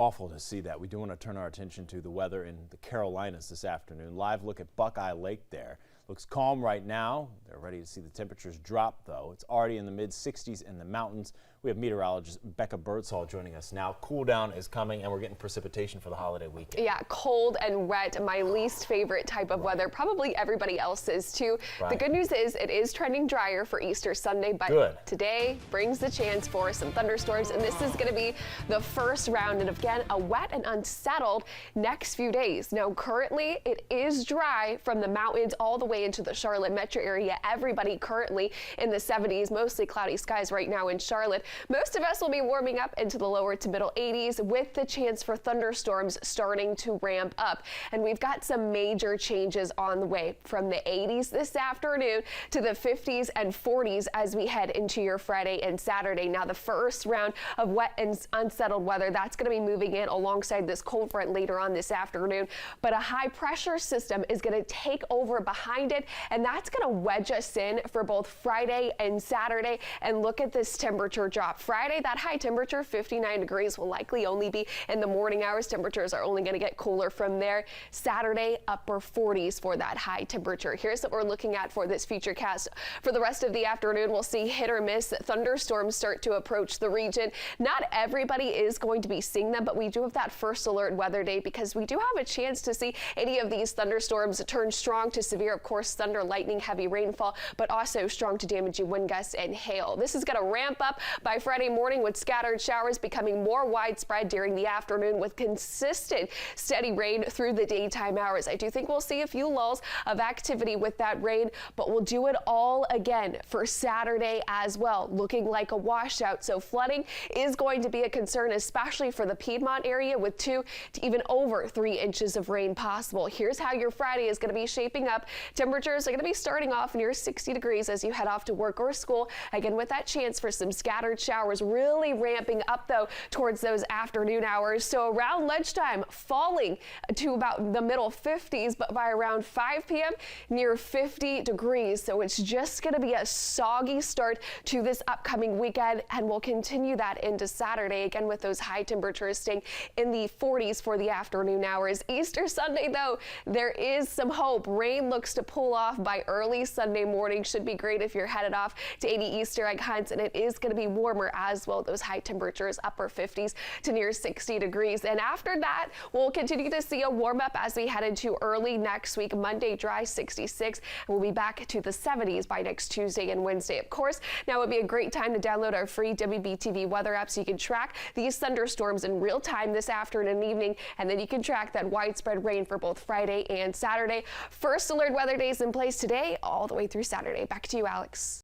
Awful to see that. We do want to turn our attention to the weather in the Carolinas this afternoon. Live look at Buckeye Lake there. Looks calm right now. They're ready to see the temperatures drop, though. It's already in the mid-60s in the mountains. We have meteorologist Becca Birdsall joining us now. Cool down is coming, and we're getting precipitation for the holiday weekend. Yeah, cold and wet, my least favorite type of weather. Probably everybody else's, too. The good news is it is trending drier for Easter Sunday, but today brings the chance for some thunderstorms, and this is going to be the first round, and again, a wet and unsettled next few days. Now, currently, it is dry from the mountains all the way into the Charlotte metro area. Everybody currently in the 70s, mostly cloudy skies right now in Charlotte. Most of us will be warming up into the lower to middle 80s with the chance for thunderstorms starting to ramp up. And we've got some major changes on the way from the 80s this afternoon to the 50s and 40s as we head into your Friday and Saturday. Now, the first round of wet and unsettled weather, that's going to be moving in alongside this cold front later on this afternoon. But a high pressure system is going to take over behind it, and that's going to wedge us in for both Friday and Saturday. And look at this temperature drop. Friday, that high temperature, 59 degrees, will likely only be in the morning hours. Temperatures are only going to get cooler from there. Saturday, upper 40s for that high temperature. Here's what we're looking at for this futurecast. For the rest of the afternoon, we'll see hit or miss thunderstorms start to approach the region. Not everybody is going to be seeing them, but we do have that first alert weather day because we do have a chance to see any of these thunderstorms turn strong to severe. Of course, thunder, lightning, heavy rainfall, but also strong to damaging wind gusts and hail. This is going to ramp up by Friday morning with scattered showers becoming more widespread during the afternoon with consistent steady rain through the daytime hours. I do think we'll see a few lulls of activity with that rain, but we'll do it all again for Saturday as well, looking like a washout. So flooding is going to be a concern, especially for the Piedmont area with 2 to even over 3 inches of rain possible. Here's how your Friday is going to be shaping up. Temperatures are going to be starting off near 60 degrees as you head off to work or school. Again, with that chance for some scattered showers, really ramping up though towards those afternoon hours. So around lunchtime, falling to about the middle 50s, but by around 5 p.m. near 50 degrees. So it's just going to be a soggy start to this upcoming weekend, and we'll continue that into Saturday again with those high temperatures staying in the 40s for the afternoon hours. Easter Sunday though, there is some hope. Rain looks to pull off by early Sunday morning. Should be great if you're headed off to any Easter egg hunts, and it is going to be warmer as well. Those high temperatures, upper 50s to near 60 degrees. And after that, we'll continue to see a warm up as we head into early next week. Monday, dry 66, and we'll be back to the 70s by next Tuesday and Wednesday. Of course, now would be a great time to download our free WBTV weather app so you can track these thunderstorms in real time this afternoon and evening, and then you can track that widespread rain for both Friday and Saturday. First alert weather days in place today all the way through Saturday. Back to you, Alex.